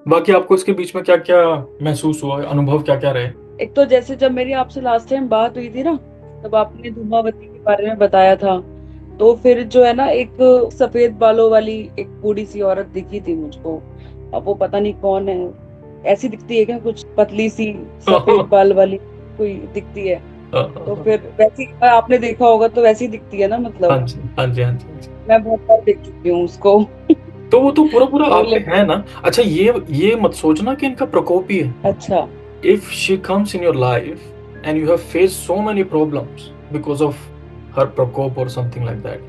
बाकी आपको इसके बीच में क्या क्या महसूस हुआ, अनुभव क्या क्या रहे? एक तो जैसे जब मेरी आपसे लास्ट टाइम बात हुई थी ना, तब आपने धूमावती के बारे में बताया था। तो फिर जो है ना, एक सफेद बालों वाली एक बूढ़ी सी औरत दिखी थी मुझको। अब वो पता नहीं कौन है। ऐसी दिखती है क्या, कुछ पतली सी सफेद बाल वाली कोई दिखती है? तो फिर वैसी आपने देखा होगा तो वैसी दिखती है ना, हाँ मतलब। जी, हाँ जी, हाँ जी, हाँ जी। मैं बहुत बार देख चुकी हूँ उसको। तो वो तो पूरा पूरा तो आप पे लेकिन है ना। अच्छा, ये मत सोचना कि इनका प्रकोप ही है। अच्छा। If she comes in your life and you have faced so many problems because of her प्रकोप or something like that,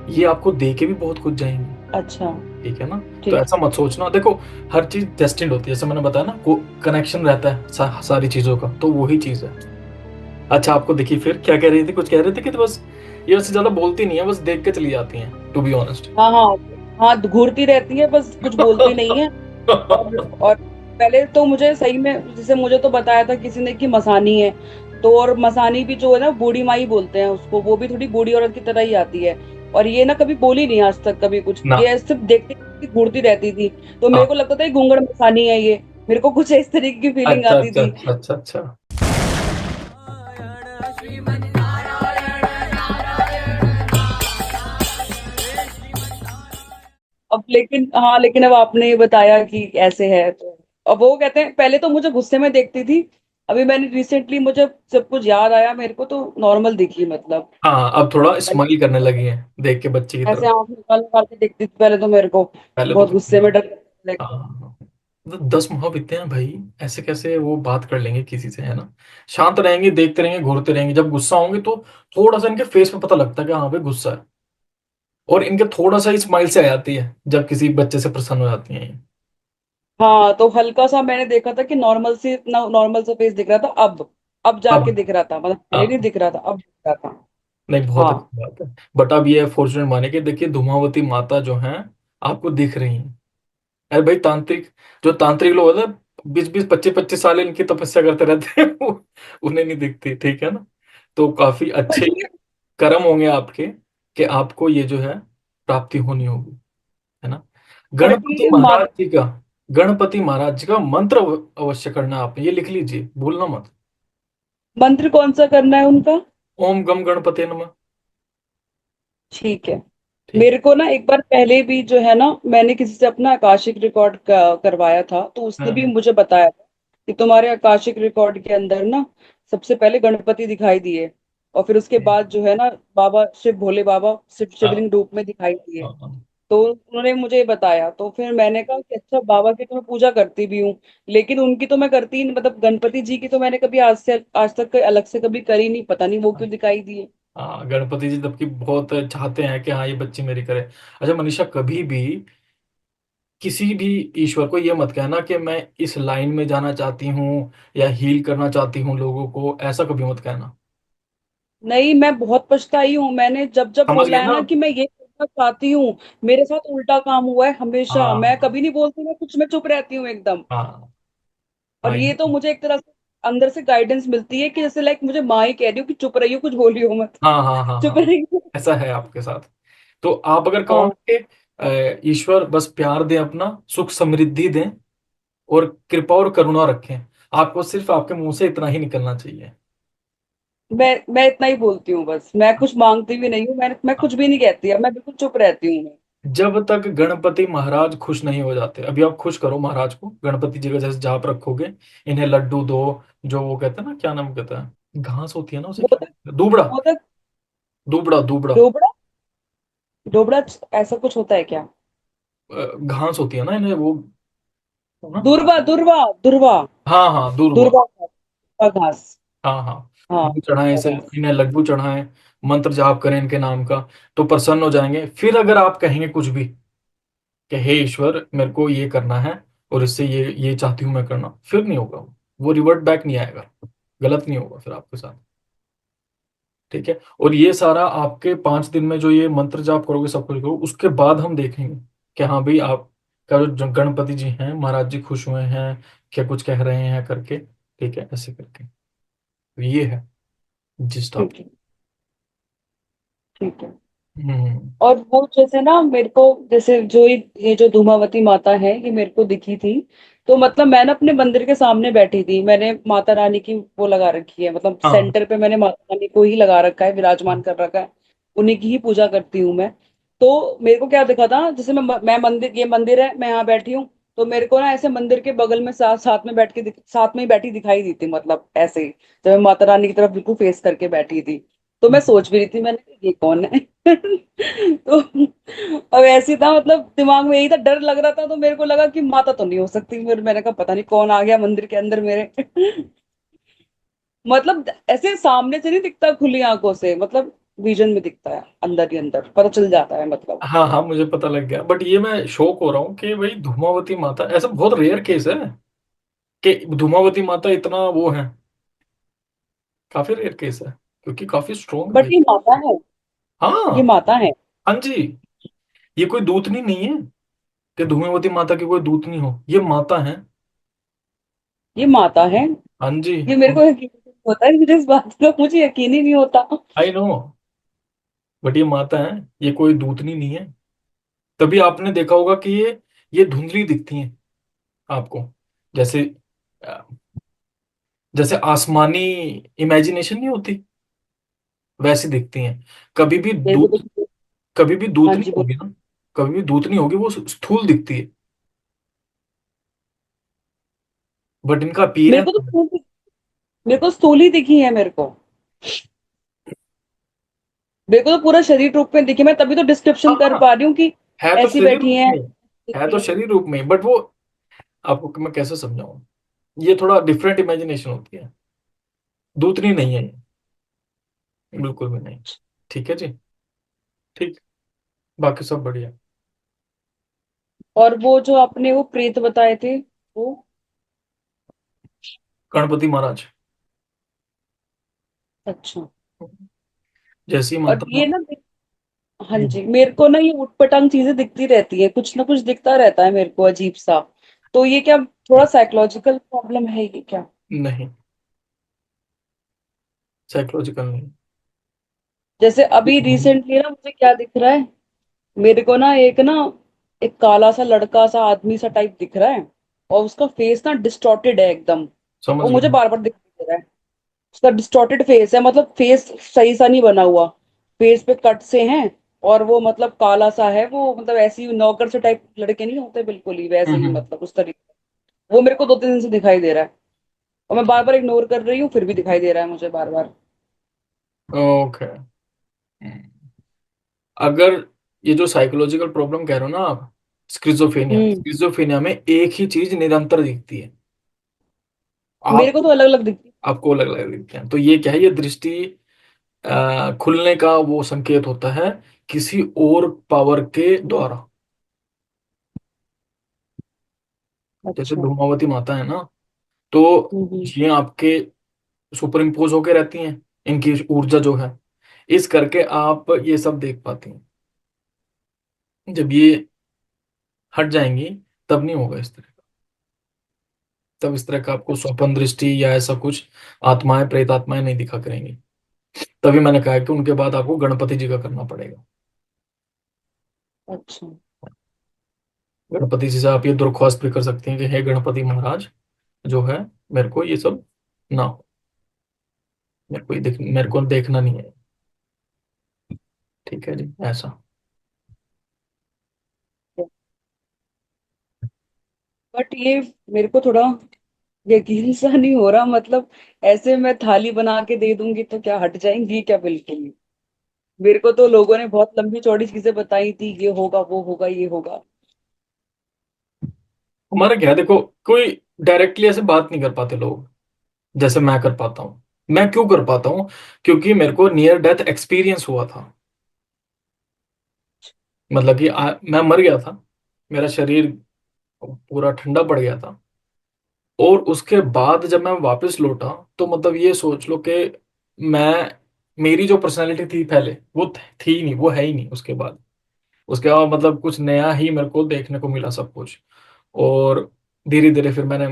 ये आपको दे के भी बहुत कुछ जाएंगी। अच्छा। ठीक है ना? तो ठीक। ऐसा मत सोचना। देखो, हर चीज डेस्टिन्ड होती है, जैसे मैंने बताया ना, को कनेक्शन रहता है सारी चीजों का, तो वही चीज है। अच्छा, आपको देखिए, फिर क्या कह रही थी? कुछ कह रहे थे कि तो बस ये वैसे ज्यादा बोलती नहीं है, बस देख के चली जाती हैं, टू बी ऑनेस्ट। हाँ हाँ। हाँ, घूरती रहती है, बस कुछ बोलती नहीं है। और पहले तो मुझे सही में, जैसे मुझे तो बताया था किसी ने कि मसानी है। तो और मसानी भी जो है ना, बूढ़ी माई बोलते हैं उसको, वो भी थोड़ी बूढ़ी औरत की तरह ही आती है। और ये ना कभी बोली नहीं आज तक कभी कुछ, ना। ये सिर्फ देखते देखते घूरती रहती थी। तो मेरे हाँ। को लगता था ये गूंगड़ मसानी है ये। मेरे को कुछ इस तरीके की फीलिंग अच्छा, आती अच्छा, थी। अच्छा, अच्छा, अच्छा। अब लेकिन हाँ, लेकिन अब आपने ये बताया कि ऐसे है तो। अब वो कहते हैं पहले तो मुझे गुस्से में देखती थी। अभी मैंने रिसेंटली, मुझे सब कुछ याद आया मेरे को, तो नॉर्मल दिखी मतलब। हाँ, अब थोड़ा पहले स्माइल करने लगी हैं देख के बच्चे की ऐसे तरफ। आंख निकाल निकाल के देखती थी पहले तो मेरे को। पहले तो बहुत कुछ गुस्से नहीं। में डर लगता। हाँ, मतलब 10 माह बीते हैं भाई। ऐसे कैसे वो बात कर लेंगे किसी से, है ना? शांत रहेंगे, देखते रहेंगे, घूरते रहेंगे। जब गुस्सा होंगे तो थोड़ा सा इनके फेस पे पता लगता है कि हाँ भाई गुस्सा है। और इनके थोड़ा सा ही स्माइल से आ जाती है जब किसी बच्चे से प्रसन्न हो जाती हैं ये। हाँ, तो हल्का सा मैंने देखा था कि नॉर्मल सा फेस दिख रहा था अब अब। जाके दिख रहा था, मतलब पहले नहीं हाँ। दिख रहा था, अब दिख रहा था। नहीं, बहुत हाँ। अच्छी बात है। बट अब ये फॉर्चुनेट माने कि देखिए, धूमावती माता जो हैं आपको दिख रही हैं। अरे भाई, तांत्रिक, जो तांत्रिक लोग होते हैं, 20-20 25-25 साल इनकी तपस्या करते रहते हैं उन्हें नहीं दिखती, ठीक है ना? तो काफी अच्छे बट ये कर्म होंगे आपके कि आपको ये जो है प्राप्ति होनी होगी, है ना? बट गणपति ये महाराज जी का, गणपति महाराज जी का मंत्र अवश्य करना है आपने, ये लिख लीजिए, भूलना मत। मंत्र कौन सा करना है उनका? ओम गम गणपति नमः। ठीक है। ठीक मेरे को ना एक बार पहले भी जो है ना, मैंने किसी से अपना आकाशिक रिकॉर्ड करवाया था, तो है। उसने भी मुझे बताया था कि तुम्हारे आकाशिक रिकॉर्ड के अंदर ना सबसे पहले गणपति दिखाई दिए। और फिर उसके बाद जो है ना, बाबा शिव, भोले बाबा हाँ, शिवलिंग रूप में दिखाई दिए। हाँ, हाँ। तो उन्होंने मुझे ये बताया, तो फिर मैंने कहा कि अच्छा, बाबा की तो मैं पूजा करती भी हूँ, लेकिन उनकी तो मैं करती ही नहीं, मतलब गणपति जी की तो मैंने कभी आज तक कोई अलग से कभी करी नहीं, पता नहीं वो क्यों दिखाई दिए। हाँ, गणपति जी जबकि बहुत चाहते हैं कि हाँ ये बच्ची मेरी करे। अच्छा मनीषा, कभी भी किसी भी ईश्वर को ये मत कहना कि मैं इस लाइन में जाना चाहती हूँ या हील करना चाहती हूँ लोगों को, ऐसा कभी मत कहना। नहीं, मैं बहुत पछताई हूँ, मैंने जब जब समझ बोला गए है ना ना आप? कि मैं ये करना चाहती हूँ, मेरे साथ उल्टा काम हुआ है हमेशा। मैं हाँ, कभी नहीं बोलती, मैं कुछ में चुप रहती हूँ एकदम। हाँ, और हाँ, ये तो मुझे एक तरह से अंदर से गाइडेंस मिलती है कि जैसे लाइक मुझे माँ ही कह रही हो कि चुप रही हो, कुछ बोलियो मत। हाँ, हाँ, हाँ, चुप हाँ। रही हो। ऐसा है आपके साथ। तो आप अगर कहो हाँ। ना कि ईश्वर बस प्यार दे, अपना सुख समृद्धि दें और कृपा और करुणा रखें, आपको सिर्फ आपके मुंह से इतना ही निकलना चाहिए। मैं इतना ही बोलती हूँ बस, मैं कुछ मांगती भी नहीं हूँ, मैं कुछ भी नहीं कहती, अब मैं बिल्कुल चुप रहती हूँ मैं। जब तक गणपति महाराज खुश नहीं हो जाते, अभी आप खुश करो महाराज को, गणपति जी का जैसे जाप रखोगे, इन्हें लड्डू दो। जो वो कहते हैं ना, क्या नाम कहता है, घास होती है ना, उसे क्या मोदक। कहते हैं? दूबड़ा। मोदक। दूबड़ा, दूबड़ा। डोबड़ा। डोबड़ा। ऐसा कुछ होता है क्या? घास होती है ना इन्हें वो, ना। दुर्वा दुर्वा। दुर्वा। हाँ, हाँ, दूरवा। दुर्वा घास। दुर्वा घास। हाँ, हाँ। हाँ, वो चढ़ाएं दुर्वा इसे, घास। इन्हें लड्डू चढ़ाएं, मंत्र जाप करें इनके नाम का, तो प्रसन्न हो जाएंगे। फिर अगर आप कहेंगे कुछ भी कि हे ईश्वर मेरे को ये करना है और इससे ये चाहती हूँ मैं करना, फिर नहीं होगा वो रिवर्ट बैक नहीं आएगा। गलत नहीं होगा फिर आपके साथ। ठीक है। और ये सारा आपके 5 दिन में जो ये मंत्र जाप करोगे, सब कुछ करोगे, उसके बाद हम देखेंगे कि हाँ भाई आपका जो गणपति जी हैं, महाराज जी खुश हुए हैं, क्या कुछ कह रहे हैं करके। ठीक है, ऐसे करके। तो ये है जिस्ट आप। ठीक है। ठीक है। हम्म। और वो जैसे ना मेरे को, जैसे जो ये जो धूमावती माता है ये मेरे को दिखी थी, तो मतलब मैं ना अपने मंदिर के सामने बैठी थी, मैंने माता रानी की वो लगा रखी है, मतलब हाँ। सेंटर पे मैंने माता रानी को ही लगा रखा है, विराजमान कर रखा है, उन्हीं की ही पूजा करती हूँ मैं। तो मेरे को क्या दिखा था, जैसे मैं मंदिर, ये मंदिर है, मैं यहाँ बैठी हूँ, तो मेरे को ना ऐसे मंदिर के बगल में साथ साथ में बैठ के साथ में ही बैठी दिखाई दी थी, मतलब ऐसे ही, जब मैं माता रानी की तरफ बिल्कुल फेस करके बैठी थी। तो मैं सोच भी रही थी, मैंने कहा, ये कौन है? तो अब ऐसी था, मतलब दिमाग में यही था, डर लग रहा था, तो मेरे को लगा कि माता तो नहीं हो सकती, मैंने कहा पता नहीं कौन आ गया मंदिर के अंदर मेरे। मतलब ऐसे सामने से नहीं दिखता खुली आंखों से, मतलब विजन में दिखता है, अंदर ही अंदर पता चल जाता है मतलब। हाँ हाँ, मुझे पता लग गया, बट ये मैं शौक हो रहा हूँ कि भाई धूमावती माता ऐसा बहुत रेयर केस है कि धूमावती माता इतना वो है। काफी रेयर केस है, क्योंकि काफी स्ट्रोंग है भाई। बट ये माता है, ये हाँ। माता है, हाँ जी। ये कोई दूतनी नहीं है कि धूमावती माता की कोई दूतनी हो, ये माता है। ये माता है। हाँ जी। ये मेरे को यकीन नहीं होता है, मुझे इस बात का मुझे यकीन ही नहीं होता। आई नो, बट ये माता है, ये कोई दूतनी नहीं है। तभी आपने देखा होगा कि ये धुंधली दिखती हैं आपको, जैसे अ, जैसे आसमानी इमेजिनेशन नहीं होती, वैसी दिखती हैं। कभी भी मेरे को दूत तो, कभी भी दूत हाँ नहीं जी होगी बोलो। ना, कभी भी दूत नहीं होगी, वो स्थूल दिखती है, बट इनका मेरे अपीयरेंस। को तो मेरे को स्थूल दिखी है मेरे को। मेरे को तो पूरा शरीर रूप में दिखी, मैं तभी तो डिस्क्रिप्शन कर हाँ, पा रही हूँ कि है तो ऐसी शरीर बैठी रूप हैं, में, है दिखती तो हैं। शरीर रूप में, बट वो आपको मैं कैसे समझाऊं, ये थोड़ा डिफरेंट इमेजिनेशन होती है, दूतनी नहीं है ये, बिल्कुल भी नहीं। ठीक है जी। ठीक। बाकी सब बढ़िया। और वो जो आपने वो प्रेत बताए थे, वो, गणपति महाराज। अच्छा। जैसी और माता। ये ना, हाँ जी, मेरे को ना ये उटपटांग चीजें दिखती रहती है, कुछ ना कुछ दिखता रहता है मेरे को अजीब सा। तो ये क्या थोड़ा साइकोलॉजिकल प्रॉब्लम है ये क्या? नहीं, साइकोलॉजिकल नहीं। जैसे अभी रिसेंटली ना मुझे क्या दिख रहा है, मेरे को ना एक काला सा लड़का सा आदमी सा टाइप दिख रहा है, और उसका फेस ना डिस्टॉर्टेड है एकदम। समझ वो मुझे गया। बार बार दिखाई दे रहा है, उसका डिस्टॉर्टेड फेस है, मतलब फेस सही सा नहीं बना हुआ, फेस पे कट से हैं, और वो मतलब काला सा है वो, मतलब ऐसे ही नौकर से टाइप लड़के नहीं होते बिल्कुल ही वैसे ही, हम्म। मतलब उस तरीके। वो मेरे को 2-3 दिन से दिखाई दे रहा है, और मैं बार बार इग्नोर कर रही हूँ, फिर भी दिखाई दे रहा है मुझे बार बार। ओके। अगर ये जो साइकोलॉजिकल प्रॉब्लम कह रहे हो ना आप, स्किज़ोफ्रेनिया, हम्म। स्किज़ोफ्रेनिया में एक ही चीज निरंतर दिखती है मेरे को आपको। तो अलग अलग दिखती आपको अलग अलग दिखते हैं, तो ये क्या है, ये दृष्टि खुलने का वो संकेत होता है किसी और पावर के द्वारा। है। जैसे अच्छा। धूमावती माता है ना, तो हम्म। ये आपके सुपर इम्पोज होके रहती हैं, इनकी ऊर्जा जो है, इस करके आप ये सब देख पाती हैं। जब ये हट जाएंगी, तब नहीं होगा इस तरह का, तब इस तरह का आपको अच्छा। स्वप्न दृष्टि या ऐसा कुछ आत्माएं प्रेत आत्माएं नहीं दिखा करेंगी। तभी मैंने कहा कि उनके बाद आपको गणपति जी का करना पड़ेगा। अच्छा। गणपति जी से आप ये दरख्वास्त भी कर सकते हैं कि हे गणपति महाराज, जो है, मेरे को ये सब ना हो, मेरे को देखना नहीं है। ठीक है जी, ऐसा। बट ये मेरे को थोड़ा यकीन सा नहीं हो रहा, मतलब ऐसे मैं थाली बना के दे दूंगी तो क्या हट जाएंगी क्या बिल्कुल ही? मेरे को तो लोगों ने बहुत लंबी चौड़ी चीजें बताई थी, ये होगा वो होगा ये होगा। हमारा क्या है, देखो, कोई डायरेक्टली ऐसे बात नहीं कर पाते लोग जैसे मैं कर पाता हूँ। मैं क्यों कर पाता हूँ? क्योंकि मेरे को नियर डेथ एक्सपीरियंस हुआ था। मतलब कि मैं मर गया था, मेरा शरीर पूरा ठंडा पड़ गया था, और उसके बाद जब मैं वापस लौटा, तो मतलब ये सोच लो कि मैं, मेरी जो पर्सनैलिटी थी पहले, वो थी ही नहीं, वो है ही नहीं उसके बाद मतलब कुछ नया ही मेरे को देखने को मिला सब कुछ। और धीरे धीरे फिर मैंने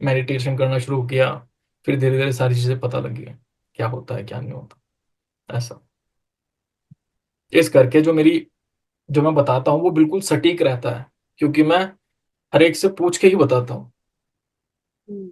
मेडिटेशन करना शुरू किया, फिर धीरे धीरे सारी चीजें पता लगी क्या होता है क्या नहीं होता, ऐसा। इस करके जो मैं बताता हूँ वो बिल्कुल सटीक रहता है, क्योंकि मैं हर एक से पूछ के ही बताता हूँ। हम्म।